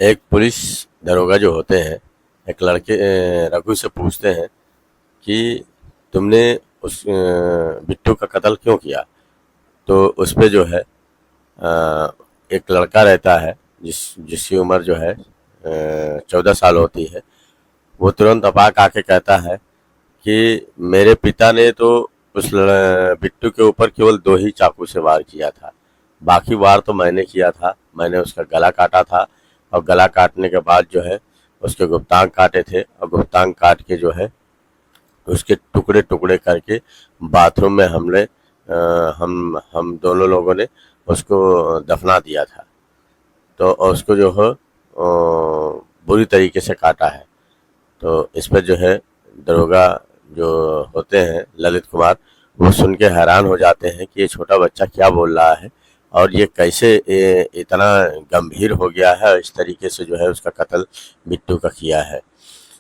एक पुलिस दरोगा जो होते हैं, एक लड़के रघु से पूछते हैं कि तुमने उस बिट्टू का कत्ल क्यों किया। तो उस पे जो है एक लड़का रहता है जिसकी उम्र जो है 14 साल होती है। वो तुरंत अपाक आके कहता है कि मेरे पिता ने तो बिट्टू के ऊपर केवल 2 ही चाकू से वार किया था, बाकी वार तो मैंने किया था। मैंने उसका गला काटा था और गला काटने के बाद जो है उसके गुप्तांग काटे थे और गुप्तांग काट के जो है उसके टुकड़े टुकड़े करके बाथरूम में हम दोनों लोगों ने उसको दफना दिया था। तो उसको जो है बुरी तरीके से काटा है। तो इस पर जो है दरोगा जो होते हैं ललित कुमार, वो सुन के हैरान हो जाते हैं कि ये छोटा बच्चा क्या बोल रहा है और ये कैसे इतना गंभीर हो गया है, इस तरीके से जो है उसका कत्ल बिट्टू का किया है।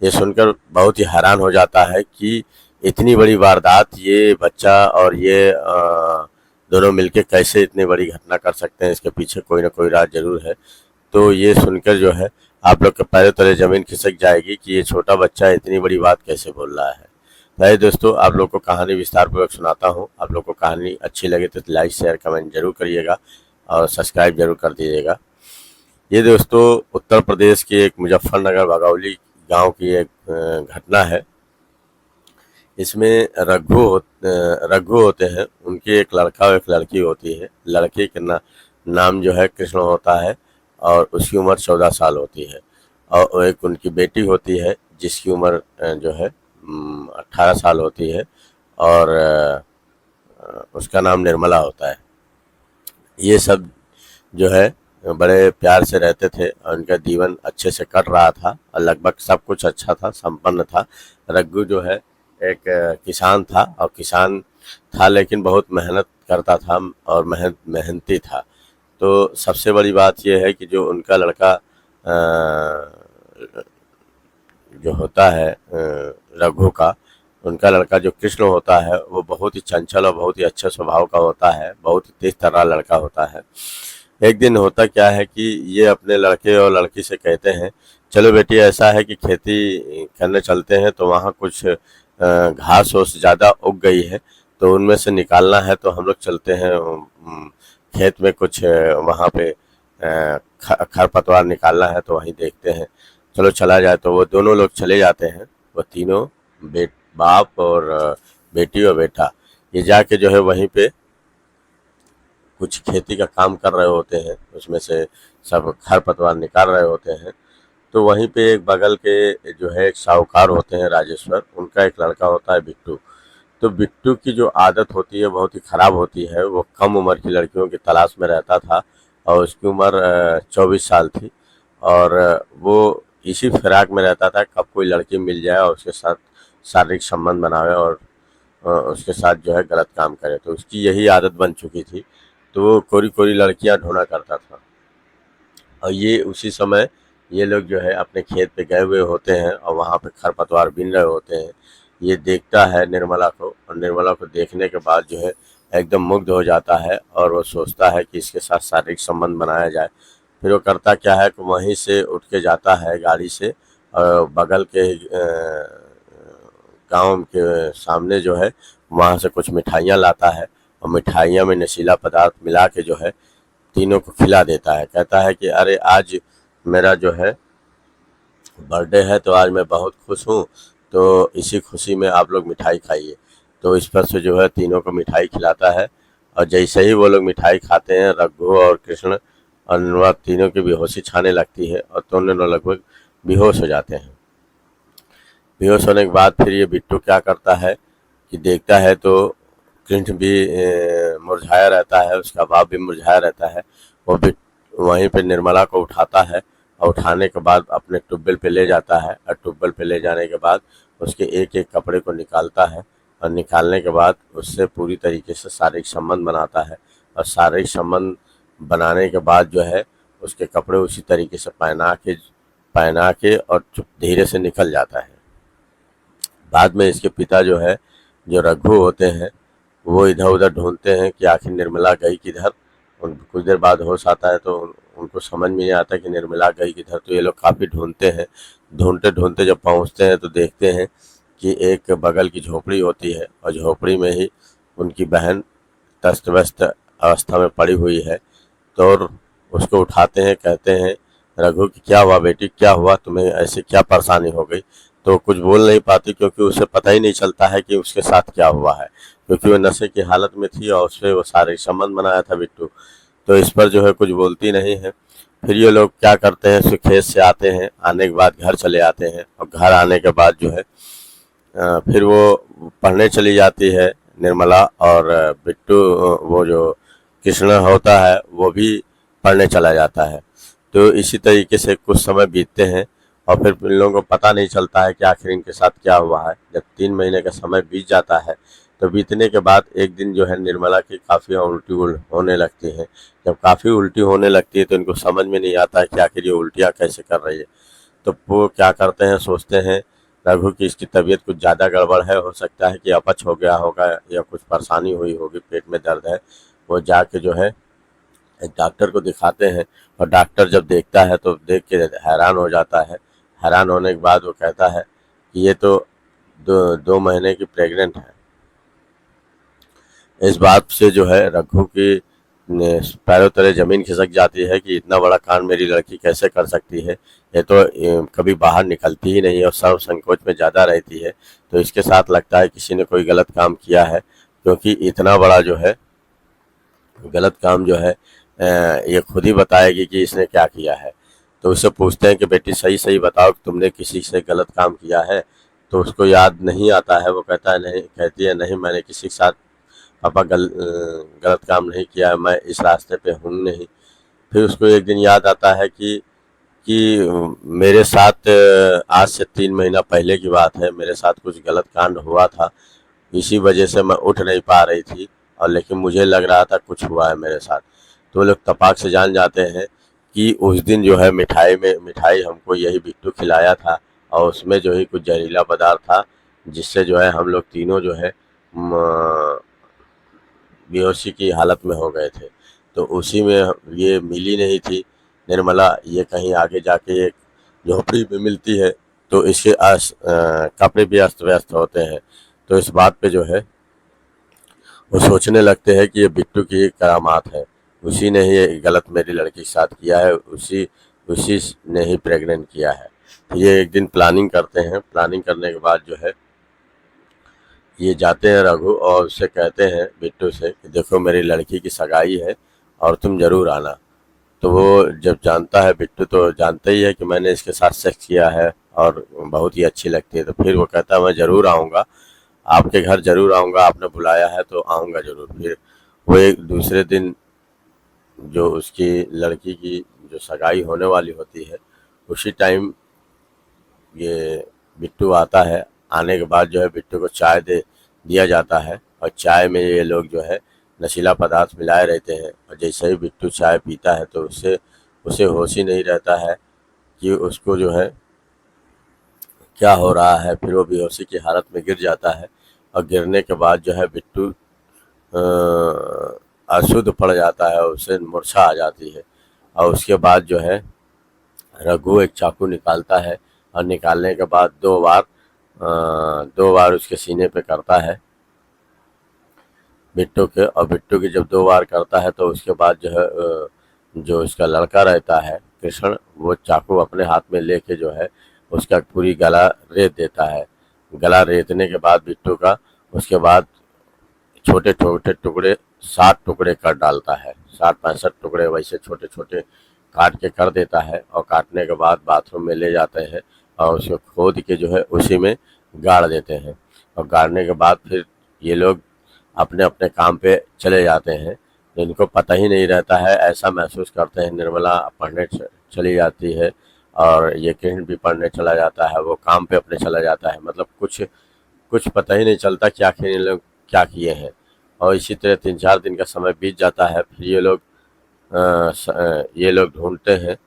ये सुनकर बहुत ही हैरान हो जाता है कि इतनी बड़ी वारदात ये बच्चा और ये दोनों मिलके कैसे इतनी बड़ी घटना कर सकते हैं, इसके पीछे कोई ना कोई राज जरूर है। तो ये सुनकर जो है आप लोग के पैरों तले जमीन खिसक जाएगी कि ये छोटा बच्चा इतनी बड़ी बात कैसे बोल रहा है। भाई दोस्तों, आप लोग को कहानी विस्तार पूर्वक सुनाता हूँ। आप लोग को कहानी अच्छी लगे तो लाइक शेयर कमेंट जरूर करिएगा और सब्सक्राइब जरूर कर दीजिएगा। ये दोस्तों उत्तर प्रदेश के एक मुजफ्फरनगर भगौली गांव की एक घटना है। इसमें रघु होते हैं, उनके एक लड़का और एक लड़की होती है। लड़के के नाम जो है कृष्ण होता है और उसकी उम्र 14 साल होती है। और एक उनकी बेटी होती है जिसकी उम्र जो है 18 साल होती है और उसका नाम निर्मला होता है। ये सब जो है बड़े प्यार से रहते थे और उनका जीवन अच्छे से कट रहा था और लगभग सब कुछ अच्छा था, संपन्न था। रघु जो है एक किसान था और किसान था लेकिन बहुत मेहनत करता था और मेहनती था। तो सबसे बड़ी बात यह है कि जो उनका लड़का जो होता है रघु का, उनका लड़का जो कृष्ण होता है वो बहुत ही चंचल और बहुत ही अच्छे स्वभाव का होता है, बहुत ही तेज तर्रा लड़का होता है। एक दिन होता क्या है कि ये अपने लड़के और लड़की से कहते हैं, चलो बेटी ऐसा है कि खेती करने चलते हैं, तो वहाँ कुछ घास ओस ज़्यादा उग गई है तो उनमें से निकालना है, तो हम लोग चलते हैं खेत में कुछ वहाँ पे खरपतवार निकालना है तो वहीं देखते हैं, चलो चला जाए। तो वो दोनों लोग चले जाते हैं, वो तीनों बाप और बेटी और बेटा, ये जाके जो है वहीं पे कुछ खेती का काम कर रहे होते हैं, उसमें से सब खरपतवार निकाल रहे होते हैं। तो वहीं पे एक बगल के जो है एक साहूकार होते हैं राजेश्वर, उनका एक लड़का होता है बिट्टू। तो बिट्टू की जो आदत होती है बहुत ही खराब होती है। वो कम उम्र की लड़कियों की तलाश में रहता था और उसकी उम्र 24 साल थी और वो इसी फिराक में रहता था कब कोई लड़की मिल जाए और उसके साथ शारीरिक संबंध बनावे और उसके साथ जो है गलत काम करे। तो उसकी यही आदत बन चुकी थी, तो वो कोरी कोरी लड़कियां ढूंढा करता था। और ये उसी समय ये लोग जो है अपने खेत पे गए हुए होते हैं और वहाँ पे खरपतवार बीन रहे होते हैं। ये देखता है निर्मला को और निर्मला को देखने के बाद जो है एकदम मुग्ध हो जाता है और वो सोचता है कि इसके साथ शारीरिक संबंध बनाया जाए। फिर वो करता क्या है कि वहीं से उठ के जाता है गाड़ी से और बगल के गांव के सामने जो है वहाँ से कुछ मिठाइयाँ लाता है और मिठाइयाँ में नशीला पदार्थ मिला के जो है तीनों को खिला देता है। कहता है कि अरे आज मेरा जो है बर्थडे है तो आज मैं बहुत खुश हूँ, तो इसी खुशी में आप लोग मिठाई खाइए। तो इस पर से जो है तीनों को मिठाई खिलाता है और जैसे ही वो लोग मिठाई खाते हैं रघु और कृष्ण और निर्मला तीनों की बेहोशी छाने लगती है और दोनों लगभग बेहोश हो जाते हैं। बेहोश होने के बाद फिर ये बिट्टू क्या करता है कि देखता है तो कृष्ण भी मुरझाया रहता है, उसका भाव भी मुरझाया रहता है। वो भी वहीं पे निर्मला को उठाता है और उठाने के बाद अपने ट्यूबवेल पे ले जाता है और ट्यूबवेल पे ले जाने के बाद उसके एक एक कपड़े को निकालता है और निकालने के बाद उससे पूरी तरीके से शारीरिक संबंध बनाता है और शारीरिक संबंध बनाने के बाद जो है उसके कपड़े उसी तरीके से पहना के और धीरे से निकल जाता है। बाद में इसके पिता जो है जो रघु होते हैं वो इधर उधर ढूंढते हैं कि आखिर निर्मला गई किधर। कुछ देर बाद होश आता है तो उनको समझ में नहीं आता कि निर्मला गई किधर। तो ये लोग काफ़ी ढूंढते हैं, ढूंढते ढूंढते जब पहुंचते हैं तो देखते हैं कि एक बगल की झोपड़ी होती है और झोपड़ी में ही उनकी बहन तस्त व्यस्त अवस्था में पड़ी हुई है। तो और उसको उठाते हैं, कहते हैं रघु कि क्या हुआ बेटी, क्या हुआ, तुम्हें ऐसे क्या परेशानी हो गई। तो कुछ बोल नहीं पाती क्योंकि उसे पता ही नहीं चलता है कि उसके साथ क्या हुआ है, क्योंकि वो नशे की हालत में थी और उससे वो शारीरिक संबंध बनाया था बिट्टू। तो इस पर जो है कुछ बोलती नहीं है। फिर ये लोग क्या करते हैं, खेत से आते हैं, आने के बाद घर चले आते हैं और घर आने के बाद जो है फिर वो पढ़ने चली जाती है निर्मला, और बिट्टू वो जो कृष्णा होता है वो भी पढ़ने चला जाता है। तो इसी तरीके से कुछ समय बीतते हैं और फिर इन लोगों को पता नहीं चलता है कि आखिर इनके साथ क्या हुआ है। जब 3 महीने का समय बीत जाता है तो बीतने के बाद एक दिन जो है निर्मला की काफ़ी उल्टी होने लगती है। जब काफ़ी उल्टी होने लगती है तो इनको समझ में नहीं आता है कि आखिर ये उल्टियाँ कैसे कर रही है। तो वो क्या करते हैं, सोचते हैं रघु की इसकी तबीयत कुछ ज़्यादा गड़बड़ है, हो सकता है कि अपच हो गया होगा या कुछ परेशानी हुई होगी, पेट में दर्द है। वो जाके जो है एक डॉक्टर को दिखाते हैं और डॉक्टर जब देखता है तो देख के हैरान हो जाता है। हैरान होने के बाद वो कहता है कि ये तो 2 महीने की प्रेग्नेंट है। इस बात से जो है रघु की पैरों तले जमीन खिसक जाती है कि इतना बड़ा कांड मेरी लड़की कैसे कर सकती है। ये तो कभी बाहर निकलती ही नहीं है और सर्व संकोच में ज़्यादा रहती है। तो इसके साथ लगता है किसी ने कोई गलत काम किया है, क्योंकि इतना बड़ा जो है गलत काम जो है ये खुद ही बताएगी कि इसने क्या किया है। तो उससे पूछते हैं कि बेटी सही सही बताओ कि तुमने किसी से गलत काम किया है। तो उसको याद नहीं आता है। वो कहता है नहीं, कहती है नहीं, मैंने किसी के साथ पापा गलत काम नहीं किया है, मैं इस रास्ते पे हूँ नहीं। फिर उसको एक दिन याद आता है कि मेरे साथ आज से 3 महीना पहले की बात है, मेरे साथ कुछ गलत कांड हुआ था, इसी वजह से मैं उठ नहीं पा रही थी और लेकिन मुझे लग रहा था कुछ हुआ है मेरे साथ। तो वो लोग तपाक से जान जाते हैं कि उस दिन जो है मिठाई हमको यही बिट्टू खिलाया था और उसमें जो है कुछ जहरीला पदार्थ था, जिससे जो है हम लोग तीनों जो है बेहोशी की हालत में हो गए थे। तो उसी में ये मिली नहीं थी निर्मला, ये कहीं आगे जाके एक झोपड़ी में मिलती है। तो इसके कपड़े भी अस्त व्यस्त होते हैं। तो इस बात पे जो है वो सोचने लगते हैं कि ये बिट्टू की करामात है, उसी ने ही ये गलत मेरी लड़की के साथ किया है, उसी उसी ने ही प्रेग्नेंट किया है। तो ये एक दिन प्लानिंग करते हैं। प्लानिंग करने के बाद जो है ये जाते हैं रघु और उससे कहते हैं बिट्टू से कि देखो मेरी लड़की की सगाई है और तुम ज़रूर आना। तो वो जब जानता है बिट्टू, तो जानता ही है कि मैंने इसके साथ सेक्स किया है और बहुत ही अच्छी लगती है। तो फिर वो कहता है मैं ज़रूर आऊँगा, आपके घर ज़रूर आऊँगा, आपने बुलाया है तो आऊँगा ज़रूर। फिर वो एक दूसरे दिन जो उसकी लड़की की जो सगाई होने वाली होती है उसी टाइम ये बिट्टू आता है। आने के बाद जो है बिट्टू को चाय दिया जाता है और चाय में ये लोग जो है नशीला पदार्थ मिलाए रहते हैं। और जैसे ही बिट्टू चाय पीता है तो उसे होश ही नहीं रहता है कि उसको जो है क्या हो रहा है। फिर वो बेहोशी की हालत में गिर जाता है और गिरने के बाद जो है बिट्टू अशुद्ध पड़ जाता है और उसे मूर्छा आ जाती है। और उसके बाद जो है रघु एक चाकू निकालता है और निकालने के बाद 2 बार उसके सीने पे करता है बिट्टू के। और बिट्टू की जब 2 बार करता है तो उसके बाद जो है जो इसका लड़का रहता है कृष्ण, वो चाकू अपने हाथ में लेके जो है उसका पूरी गला रेत देता है। गला रेतने के बाद बिट्टू का उसके बाद छोटे छोटे टुकड़े 7 टुकड़े कर डालता है, 60-65 टुकड़े वैसे छोटे छोटे काट के कर देता है। और काटने के बाद बाथरूम में ले जाते हैं और उसको खोद के जो है उसी में गाड़ देते हैं। और गाड़ने के बाद फिर ये लोग अपने अपने काम पे चले जाते हैं। इनको पता ही नहीं रहता है, ऐसा महसूस करते हैं। निर्मला पढ़ने चली जाती है और ये कृष्ण भी पढ़ने चला जाता है, वो काम पे अपने चला जाता है। मतलब कुछ पता ही नहीं चलता कि आखिर ये लोग क्या किए हैं। और इसी तरह 3-4 दिन का समय बीत जाता है। फिर ये लोग ढूंढते हैं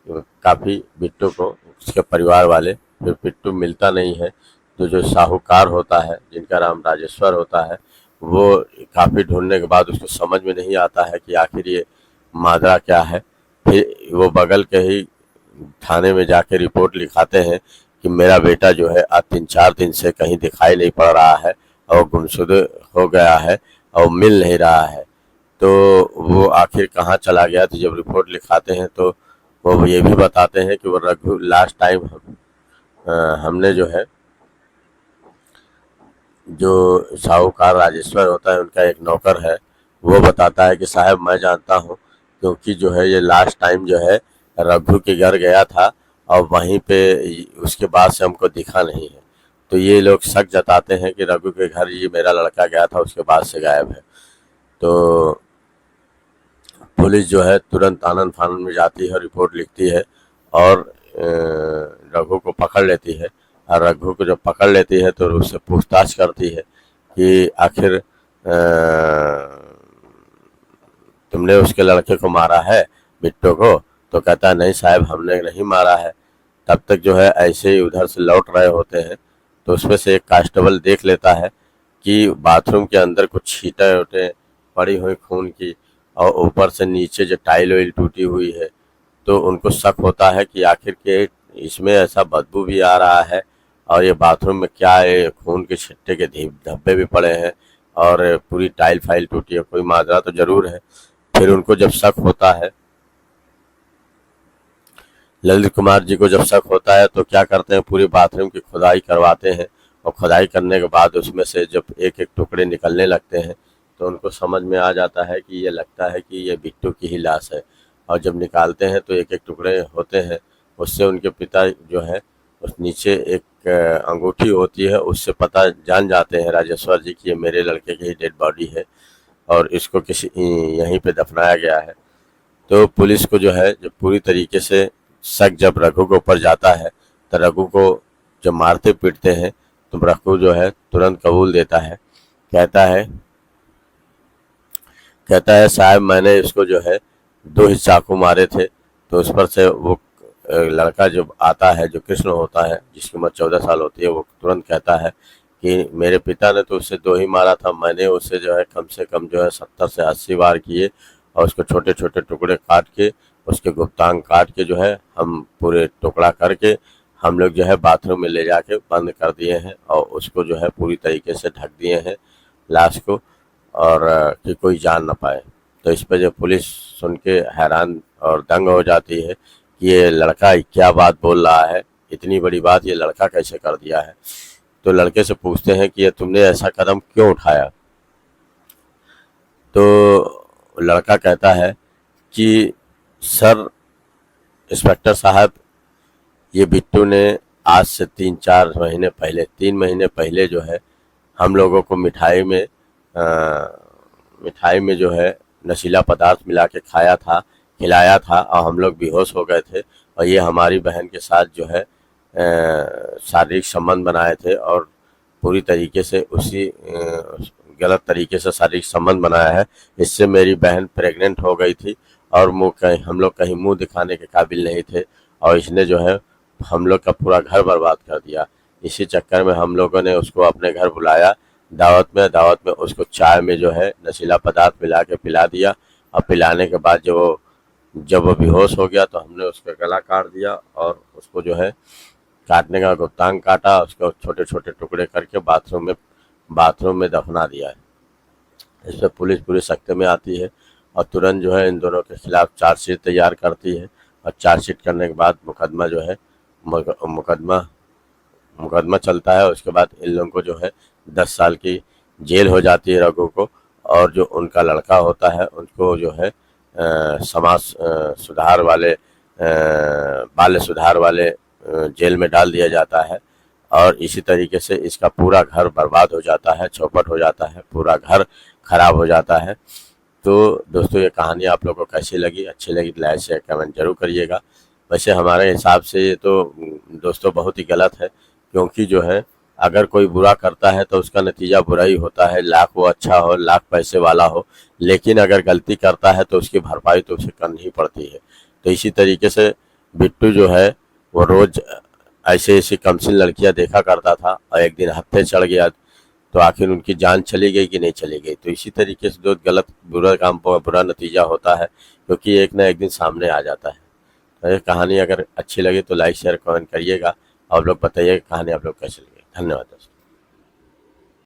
काफ़ी बिट्टू को, उसके परिवार वाले। फिर बिट्टू मिलता नहीं है। तो जो साहूकार होता है जिनका नाम राजेश्वर होता है, वो काफ़ी ढूंढने के बाद उसको समझ में नहीं आता है कि आखिर ये माजरा क्या है। फिर वो बगल के ही थाने में जाके रिपोर्ट लिखाते हैं कि मेरा बेटा जो है आज 3-4 दिन से कहीं दिखाई नहीं पड़ रहा है और गुमशुद हो गया है और मिल नहीं रहा है। तो वो आखिर कहाँ चला गया, तो जब रिपोर्ट लिखाते हैं तो वो ये भी बताते हैं कि वो रघु लास्ट टाइम हमने जो है, जो साहूकार राजेश्वर होता है उनका एक नौकर है, वो बताता है कि साहब मैं जानता हूँ, क्योंकि जो है ये लास्ट टाइम जो है रघु के घर गया था और वहीं पे उसके बाद से हमको दिखा नहीं है। तो ये लोग शक जताते हैं कि रघु के घर ये मेरा लड़का गया था, उसके बाद से गायब है। तो पुलिस जो है तुरंत आनन फानन में जाती है, रिपोर्ट लिखती है और रघु को पकड़ लेती है। और रघु को जब पकड़ लेती है तो उससे पूछताछ करती है कि आखिर तुमने उसके लड़के को मारा है, बिट्टू को? तो कहता है नहीं साहब, हमने नहीं मारा है। तब तक जो है ऐसे ही उधर से लौट रहे होते हैं तो उसमें से एक कांस्टेबल देख लेता है कि बाथरूम के अंदर कुछ छींटे वोटे पड़ी हुई खून की, और ऊपर से नीचे जो टाइल वाइल टूटी हुई है। तो उनको शक होता है कि आखिर के इसमें ऐसा बदबू भी आ रहा है और ये बाथरूम में क्या है, खून के छिट्टे के धब्बे भी पड़े हैं और पूरी टाइल फाइल टूटी है, कोई माजरा तो जरूर है। फिर उनको जब शक होता है, ललित कुमार जी को जब शक होता है तो क्या करते हैं, पूरी बाथरूम की खुदाई करवाते हैं और खुदाई करने के बाद उसमें से जब एक एक टुकड़े निकलने लगते हैं तो उनको समझ में आ जाता है कि ये लगता है कि ये बिट्टू की ही लाश है। और जब निकालते हैं तो एक एक टुकड़े होते हैं, उससे उनके पिता जो है उस नीचे एक अंगूठी होती है, उससे पता जान जाते हैं राजेश्वर जी कि ये मेरे लड़के की ही डेड बॉडी है और इसको किसी यहीं पे दफनाया गया है। तो पुलिस को जो है जब पूरी तरीके से शक जब रघु के ऊपर जाता है तो रघु को जब मारते पीटते हैं तो रघु जो है तुरंत कबूल देता है। कहता है साहब मैंने इसको जो है 2 ही चाकू मारे थे। तो उस पर से वो लड़का जब आता है, जो कृष्ण होता है जिसकी उम्र 14 साल होती है, वो तुरंत कहता है कि मेरे पिता ने तो उससे 2 ही मारा था, मैंने उससे जो है कम से कम जो है 70 से 80 वार किए और उसको छोटे छोटे टुकड़े काट के, उसके गुप्तांग काट के जो है हम पूरे टुकड़ा करके हम लोग जो है बाथरूम में ले जाके बंद कर दिए हैं और उसको जो है पूरी तरीके से ढक दिए हैं लाश को, और कि कोई जान ना पाए। तो इस पर जो पुलिस सुन के हैरान और दंग हो जाती है कि ये लड़का क्या बात बोल रहा है, इतनी बड़ी बात ये लड़का कैसे कर दिया है। तो लड़के से पूछते हैं कि ये तुमने ऐसा कदम क्यों उठाया। तो लड़का कहता है कि सर इंस्पेक्टर साहब, ये बिट्टू ने आज से 3 महीने पहले जो है हम लोगों को मिठाई में जो है नशीला पदार्थ मिला के खिलाया था और हम लोग बेहोश हो गए थे और ये हमारी बहन के साथ जो है शारीरिक संबंध बनाए थे और पूरी तरीके से उसी गलत तरीके से शारीरिक संबंध बनाया है। इससे मेरी बहन प्रेग्नेंट हो गई थी और हम लोग कहीं मुंह दिखाने के काबिल नहीं थे और इसने जो है हम लोग का पूरा घर बर्बाद कर दिया। इसी चक्कर में हम लोगों ने उसको अपने घर बुलाया दावत में उसको चाय में जो है नशीला पदार्थ मिला के पिला दिया और पिलाने के बाद जब वो बेहोश हो गया तो हमने उसका गला काट दिया और उसको जो है काटने का गुप्तांग काटा, उसको छोटे छोटे टुकड़े करके बाथरूम में दफना दिया है। इस पर पुलिस पूरी सख्त में आती है और तुरंत जो है इन दोनों के खिलाफ चार्जशीट तैयार करती है और चार्जशीट करने के बाद मुकदमा जो है मुकदमा चलता है। उसके बाद इन लोगों को जो है 10 साल की जेल हो जाती है रघु को, और जो उनका लड़का होता है उनको जो है समाज सुधार वाले बाल्य सुधार वाले जेल में डाल दिया जाता है। और इसी तरीके से इसका पूरा घर बर्बाद हो जाता है, चौपट हो जाता है, पूरा घर खराब हो जाता है। तो दोस्तों ये कहानी आप लोगों को कैसी लगी, अच्छी लगी तो लाइक शेयर कमेंट जरूर करिएगा। वैसे हमारे हिसाब से ये तो दोस्तों बहुत ही गलत है, क्योंकि जो है अगर कोई बुरा करता है तो उसका नतीजा बुरा ही होता है, लाख वो अच्छा हो, लाख पैसे वाला हो, लेकिन अगर गलती करता है तो उसकी भरपाई तो उसे करनी ही पड़ती है। तो इसी तरीके से बिट्टू जो है वो रोज ऐसी कमसिन लड़कियां देखा करता था और एक दिन हत्थे चढ़ गया तो आखिर उनकी जान चली गई कि नहीं चली गई। तो इसी तरीके से जो गलत बुरा काम पर बुरा नतीजा होता है, क्योंकि एक ना एक दिन सामने आ जाता है। तो ये कहानी अगर अच्छी लगी तो लाइक शेयर कमेंट करिएगा। आप लोग बताइए कहानी आप लोग कैसी लगी। धन्यवाद दोस्तों।